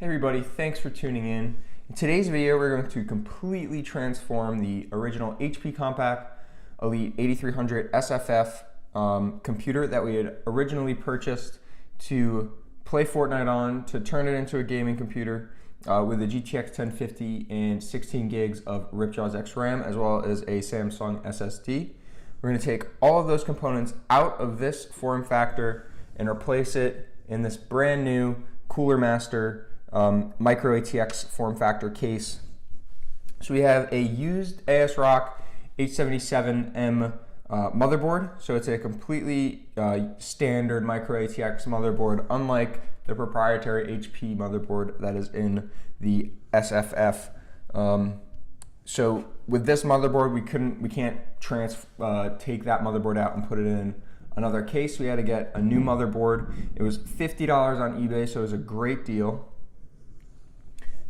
Hey everybody, thanks for tuning in. In today's video, we're going to completely transform the original HP Compaq Elite 8300 SFF computer that we had originally purchased to play Fortnite on, to turn it into a gaming computer with a GTX 1050 and 16 gigs of Ripjaws X RAM, as well as a Samsung SSD. We're going to take all of those components out of this form factor and replace it in this brand new Cooler Master Micro ATX form factor case. So we have a used ASRock H77M motherboard. So it's a completely standard Micro ATX motherboard, unlike the proprietary HP motherboard that is in the SFF. So with this motherboard, we can't take that motherboard out and put it in another case. We had to get a new motherboard. It was $50 on eBay, so it was a great deal.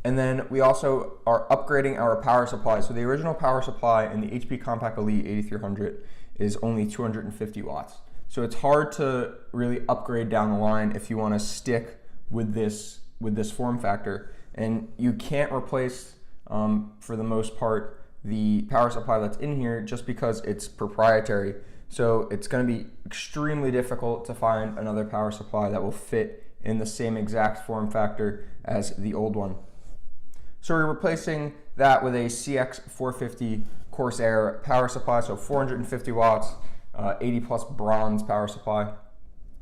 And then we also are upgrading our power supply. So the original power supply in the HP Compaq Elite 8300 is only 250 watts. So it's hard to really upgrade down the line if you want to stick with this form factor. And you can't replace, for the most part, the power supply that's in here just because it's proprietary. So it's going to be extremely difficult to find another power supply that will fit in the same exact form factor as the old one. So we're replacing that with a CX450 Corsair power supply, so 450 watts, 80 plus bronze power supply.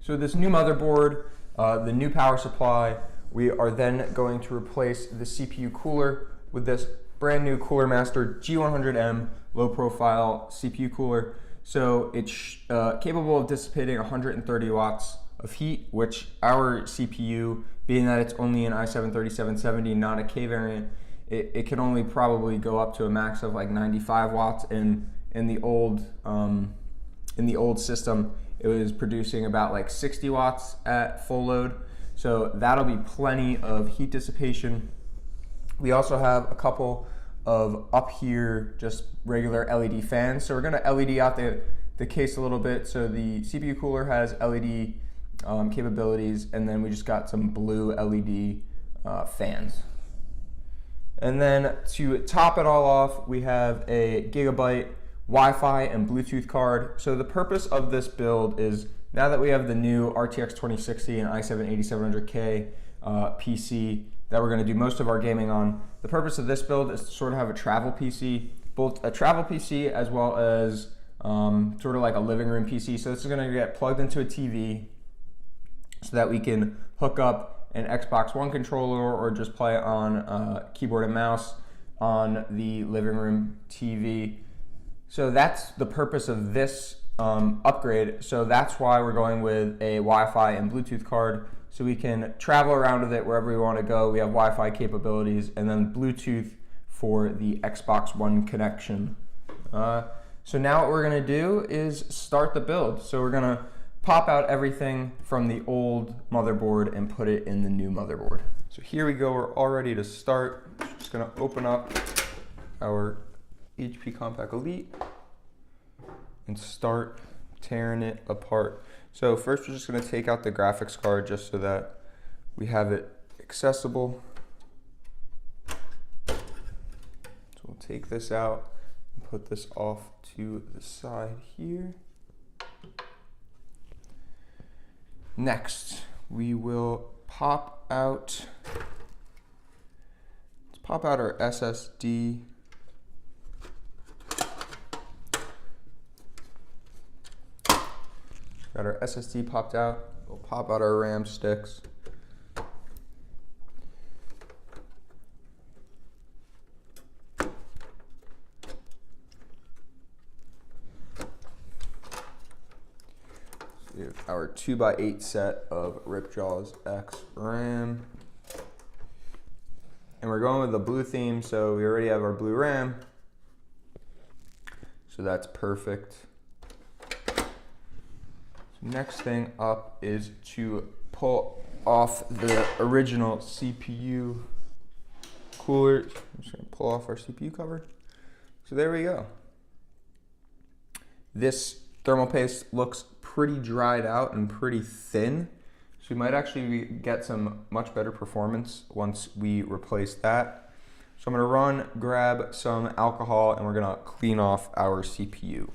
So this new motherboard, the new power supply, we are then going to replace the CPU cooler with this brand new Cooler Master G100M low profile CPU cooler. So it's capable of dissipating 130 watts of heat, which our CPU, being that it's only an i7-3770, not a K variant, it can only probably go up to a max of like 95 watts. In the old system, it was producing about like 60 watts at full load. So that'll be plenty of heat dissipation. We also have a couple of up here just regular LED fans. So we're going to LED out the case a little bit. So the CPU cooler has LED capabilities, and then we just got some blue LED fans. And then to top it all off, we have a Gigabyte Wi-Fi and Bluetooth card. So the purpose of this build is, now that we have the new RTX 2060 and i7-8700K PC that we're going to do most of our gaming on, the purpose of this build is to sort of have a travel PC, both a travel PC as well as sort of like a living room PC. So this is going to get plugged into a TV so that we can hook up an Xbox One controller or just play on keyboard and mouse on the living room TV. So that's the purpose of this upgrade. So that's why we're going with a Wi-Fi and Bluetooth card, so we can travel around with it wherever we want to go. We have Wi-Fi capabilities, and then Bluetooth for the Xbox One connection. So now what we're going to do is start the build. So we're going to pop out everything from the old motherboard and put it in the new motherboard. So here we go, we're all ready to start. Just going to open up our HP Compaq Elite and start tearing it apart. So first we're just going to take out the graphics card just so that we have it accessible. So we'll take this out and put this off to the side here. Next, we will pop out our SSD. Got our SSD popped out. We'll pop out our RAM sticks. We have our 2x8 set of Ripjaws X RAM. And we're going with the blue theme, so we already have our blue RAM. So that's perfect. Next thing up is to pull off the original CPU cooler. I'm just going to pull off our CPU cover. So there we go. This thermal paste looks pretty dried out and pretty thin. we might actually get some much better performance once we replace that. So I'm gonna grab some alcohol, and we're gonna clean off our CPU.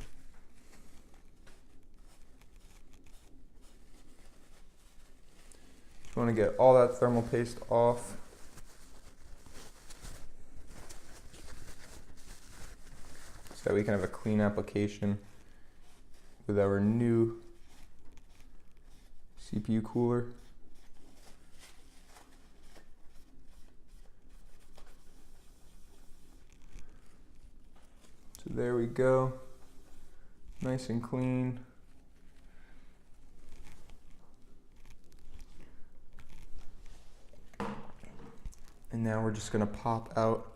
Just wanna get all that thermal paste off. So that we can have a clean application with our new CPU cooler. So there we go, nice and clean. And now we're just gonna pop out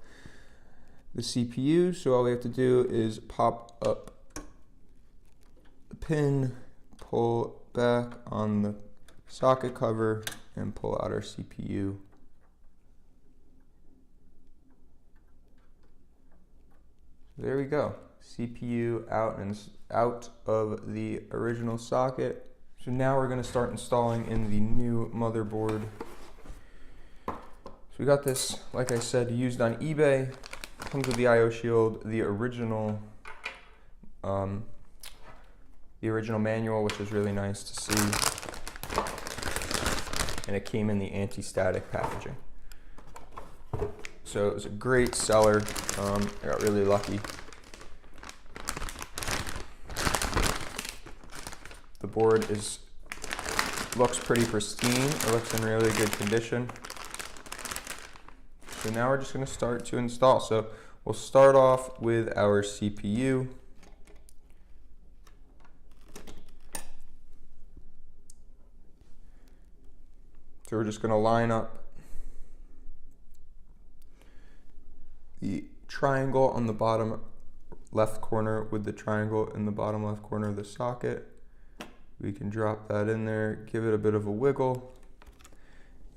the CPU. So all we have to do is pop up the pin, pull back on the socket cover, and pull out our CPU. There we go, CPU out of the original socket. So now we're going to start installing in the new motherboard. So we got this, like I said, used on eBay. Comes with the I/O shield, the original manual, which is really nice to see. And it came in the anti-static packaging. So it was a great seller. I got really lucky. The board looks pretty pristine. It looks in really good condition. So now we're just going to start to install. So we'll start off with our CPU. So we're just going to line up the triangle on the bottom left corner with the triangle in the bottom left corner of the socket. We can drop that in there, give it a bit of a wiggle.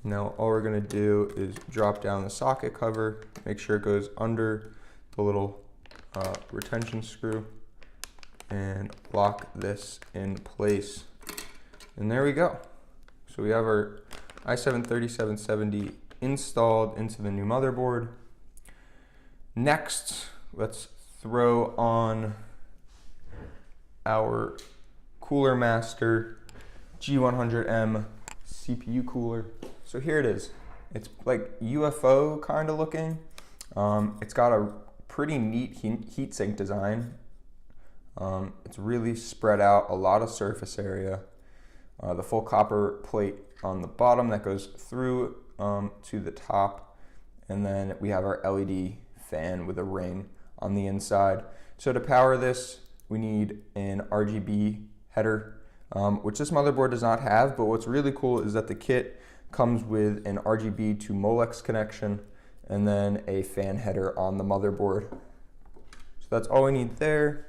Now all we're going to do is drop down the socket cover, make sure it goes under the little retention screw, and lock this in place. And there we go. So we have our i7-3770 installed into the new motherboard. Next, let's throw on our Cooler Master G100M CPU cooler. So here it is. It's like UFO kind of looking. It's got a pretty neat heatsink design. It's really spread out, a lot of surface area. The full copper plate on the bottom that goes through to the top. And then we have our LED fan with a ring on the inside. So to power this, we need an RGB header, which this motherboard does not have, but what's really cool is that the kit comes with an RGB to Molex connection and then a fan header on the motherboard. So that's all we need there.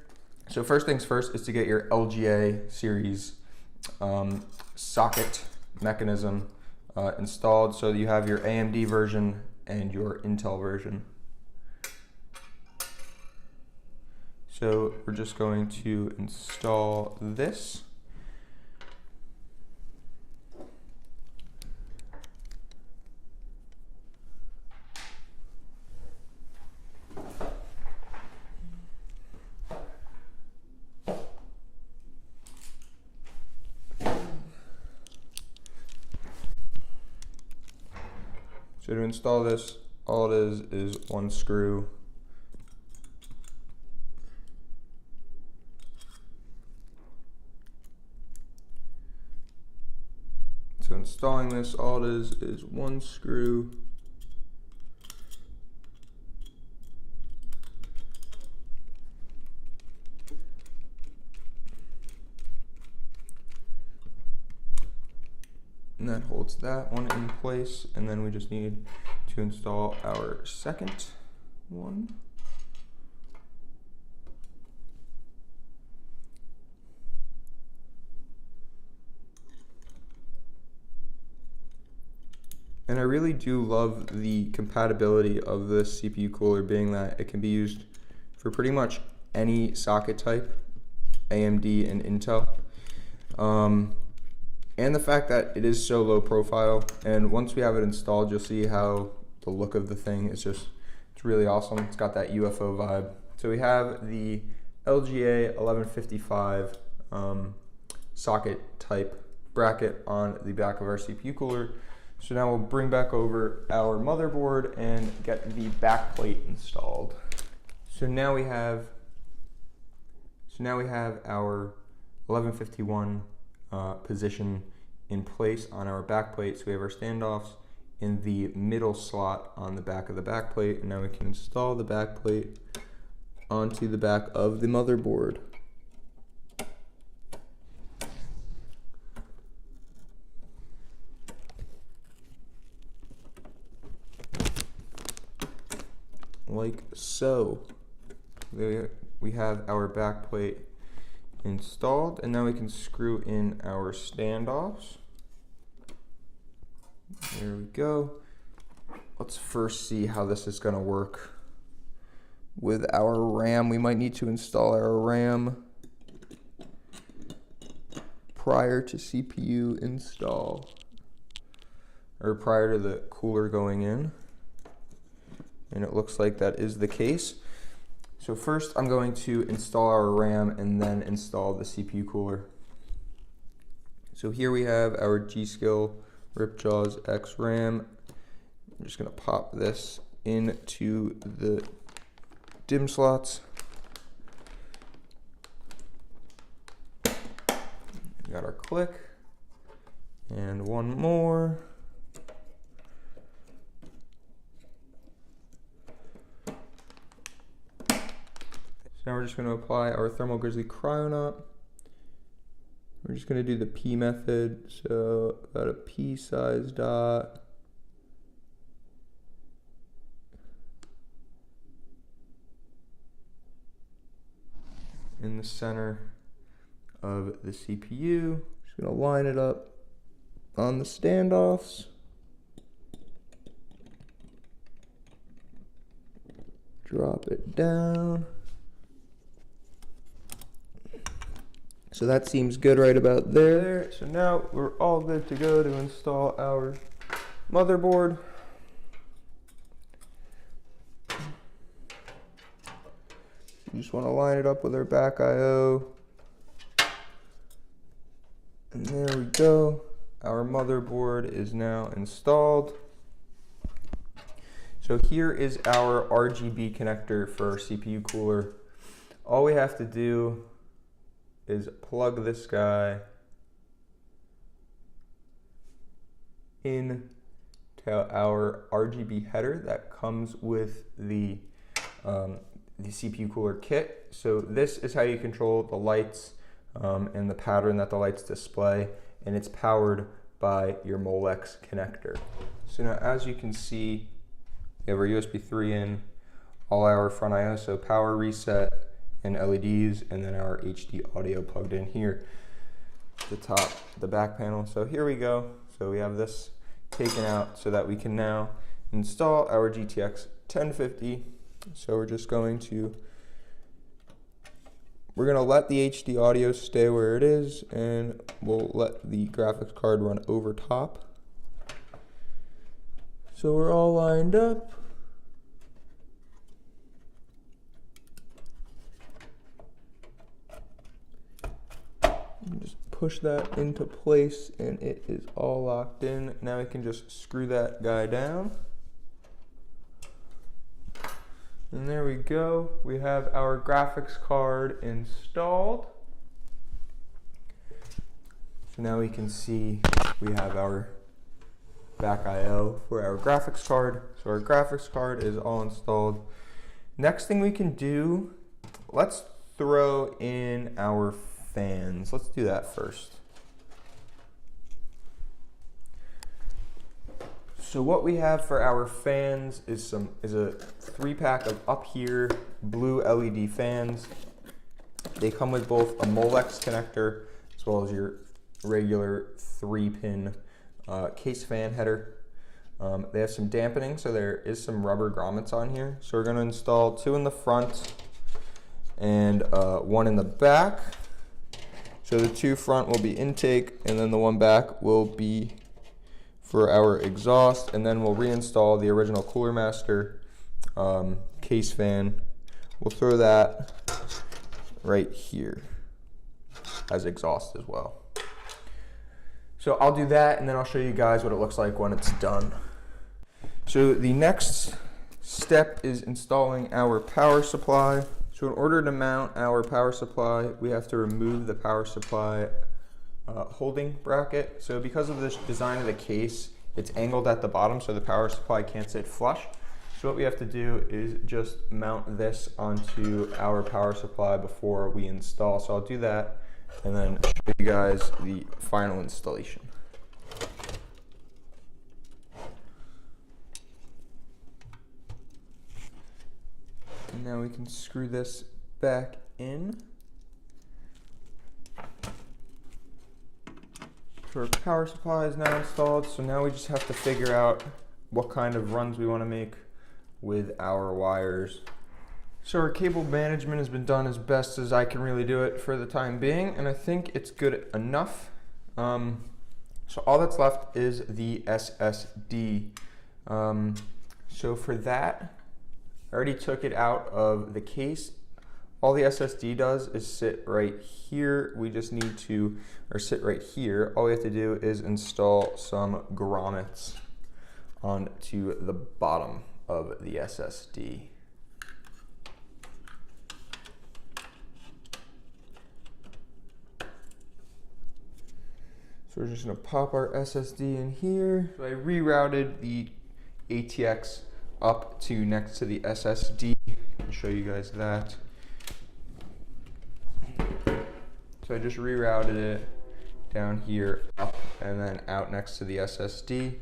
So first things first is to get your LGA series socket mechanism installed, so you have your AMD version and your Intel version. So we're just going to install this. So to install this, all it is one screw. So installing this, all it is one screw. And that holds that one in place, and then we just need to install our second one. And I really do love the compatibility of this CPU cooler, being that it can be used for pretty much any socket type, AMD and Intel. and the fact that it is so low profile. And once we have it installed, you'll see how the look of the thing is just, it's really awesome. It's got that UFO vibe. So we have the LGA 1155 socket type bracket on the back of our CPU cooler. So now we'll bring back over our motherboard and get the back plate installed. So now we have our 1151 position in place on our back plate. So we have our standoffs in the middle slot on the back of the back plate, and now we can install the back plate onto the back of the motherboard. Like so. There we have our back plate installed, and now we can screw in our standoffs. There we go. Let's first see how this is going to work with our RAM. We might need to install our RAM prior to CPU install, or prior to the cooler going in. And it looks like that is the case. So first I'm going to install our RAM and then install the CPU cooler. So here we have our G.Skill Ripjaws X RAM. I'm just going to pop this into the DIMM slots. We got our click and one more. Now we're just going to apply our Thermal Grizzly Cryonaut. We're just going to do the P method, so about a P size dot. In the center of the CPU. Just going to line it up on the standoffs. Drop it down. So that seems good right about there. So now we're all good to go to install our motherboard. You just want to line it up with our back I/O. And there we go. Our motherboard is now installed. So here is our RGB connector for our CPU cooler. All we have to do is plug this guy in to our RGB header that comes with the CPU cooler kit. So this is how you control the lights and the pattern that the lights display, and it's powered by your Molex connector. So now as you can see, we have our USB 3 in, all our front I/O, so power reset, and LEDs, and then our HD audio plugged in here at the top, the back panel. So here we go. So we have this taken out so that we can now install our GTX 1050. So we're just going to, we're gonna let the HD audio stay where it is, and we'll let the graphics card run over top. So we're all lined up. Just push that into place and it is all locked in. Now we can just screw that guy down. And there we go. We have our graphics card installed. So now we can see we have our back I/O for our graphics card. So our graphics card is all installed. Next thing we can do, let's throw in our fans. Let's do that first. So what we have for our fans is a 3-pack of up here blue LED fans. They come with both a Molex connector as well as your regular 3-pin case fan header. They have some dampening, so there is some rubber grommets on here. So we're going to install 2 in the front and 1 in the back. So So the two front will be intake, and then the one back will be for our exhaust, and then we'll reinstall the original Cooler Master case fan. We'll throw that right here as exhaust as well. So I'll do that, and then I'll show you guys what it looks like when it's done. So the next step is installing our power supply. So in order to mount our power supply, we have to remove the power supply holding bracket. So because of the design of the case, it's angled at the bottom, so the power supply can't sit flush. So what we have to do is just mount this onto our power supply before we install. So I'll do that and then show you guys the final installation. And now we can screw this back in. So our power supply is now installed, so now we just have to figure out what kind of runs we want to make with our wires. So our cable management has been done as best as I can really do it for the time being, and I think it's good enough. So all that's left is the SSD. So for that, I already took it out of the case. All the SSD does is sit right here. We just need to, or sit right here. All we have to do is install some grommets onto the bottom of the SSD. So we're just gonna pop our SSD in here. So I rerouted the ATX up to next to the SSD. I'll show you guys that. So I just rerouted it down here, up, and then out next to the SSD.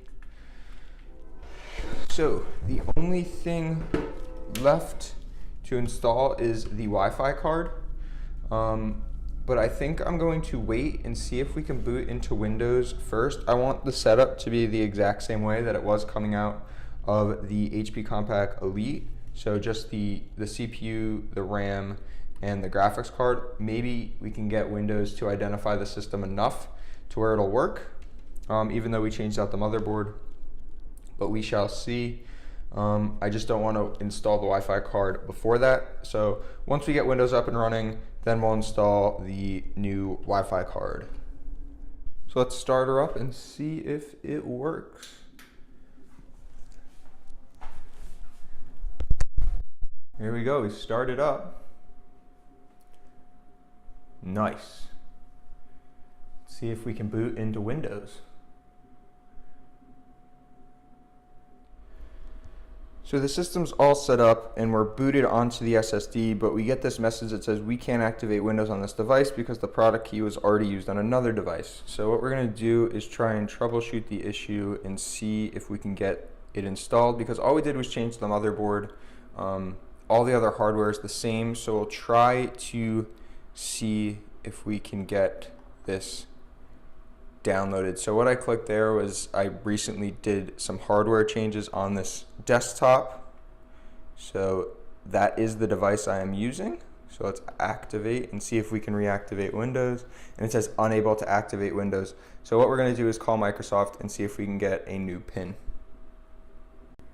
So the only thing left to install is the Wi-Fi card. But I think I'm going to wait and see if we can boot into Windows first. I want the setup to be the exact same way that it was coming out of the HP Compaq Elite. So just the CPU, the RAM, and the graphics card. Maybe we can get Windows to identify the system enough to where it'll work, even though we changed out the motherboard, but we shall see. I just don't want to install the Wi-Fi card before that. So once we get Windows up and running, then we'll install the new Wi-Fi card. So let's start her up and see if it works. Here we go, we started up. Nice. Let's see if we can boot into Windows. So the system's all set up and we're booted onto the SSD, but we get this message that says we can't activate Windows on this device because the product key was already used on another device. So what we're going to do is try and troubleshoot the issue and see if we can get it installed, because all we did was change the motherboard. All the other hardware is the same, so we'll try to see if we can get this downloaded. So what I clicked there was I recently did some hardware changes on this desktop. So that is the device I am using. So let's activate and see if we can reactivate Windows. And it says unable to activate Windows. So what we're going to do is call Microsoft and see if we can get a new PIN.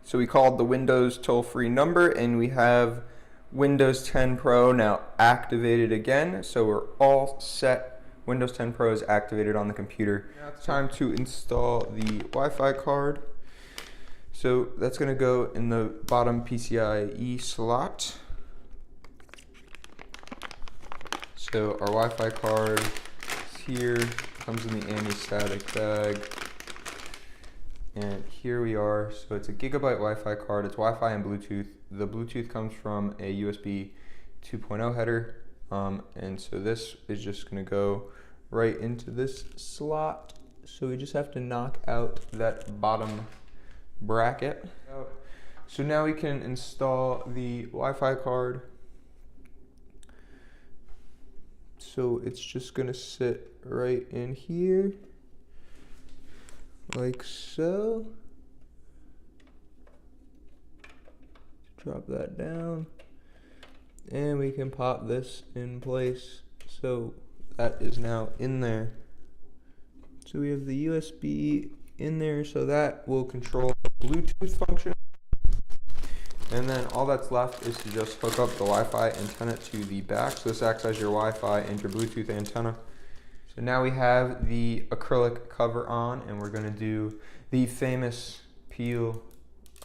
So we called the Windows toll-free number and we have Windows 10 Pro now activated again. So we're all set. Windows 10 Pro is activated on the computer. Now it's time to install the Wi-Fi card. So that's going to go in the bottom PCIe slot. So our Wi-Fi card is here, comes in the anti-static bag. And here we are. So it's a Gigabyte Wi-Fi card. It's Wi-Fi and Bluetooth. The Bluetooth comes from a USB 2.0 header. And so this is just going to go right into this slot. So we just have to knock out that bottom bracket. So now we can install the Wi-Fi card. So it's just going to sit right in here, like so. Drop that down. And we can pop this in place. So that is now in there. So we have the USB in there, so that will control the Bluetooth function. And then all that's left is to just hook up the Wi-Fi antenna to the back. So this acts as your Wi-Fi and your Bluetooth antenna. So now we have the acrylic cover on, and we're gonna do the famous peel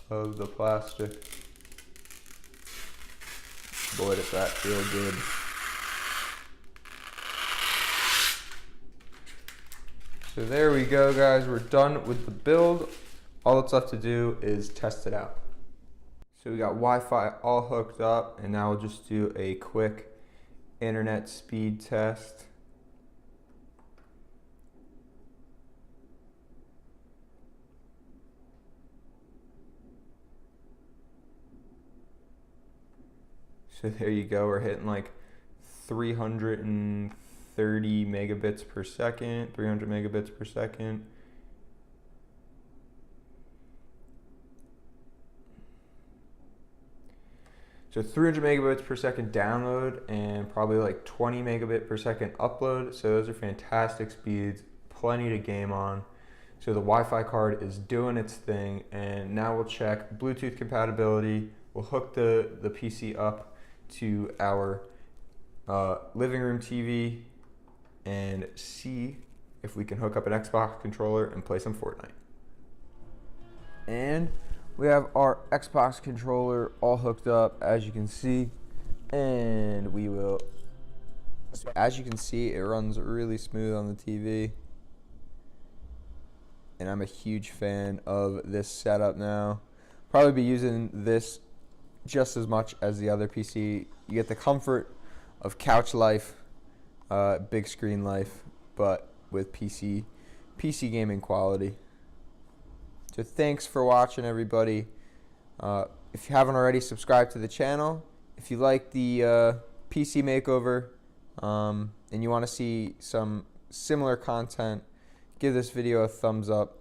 of the plastic. Boy, does that feel good. So there we go, guys. We're done with the build. All that's left to do is test it out. So we got Wi-Fi all hooked up, and now we'll just do a quick internet speed test. So there you go, we're hitting like 330 megabits per second, 300 megabits per second. So 300 megabits per second download and probably like 20 megabit per second upload. So those are fantastic speeds, plenty to game on. So the Wi-Fi card is doing its thing, and now we'll check Bluetooth compatibility. We'll hook the PC up to our living room TV and see if we can hook up an Xbox controller and play some Fortnite. And we have our Xbox controller all hooked up, as you can see, and we will, so as you can see, it runs really smooth on the TV, and I'm a huge fan of this setup now. Probably be using this just as much as the other PC. You get the comfort of couch life, big screen life, but with PC gaming quality. So thanks for watching, everybody. If you haven't already, subscribe to the channel. If you like the PC makeover and you want to see some similar content, give this video a thumbs up.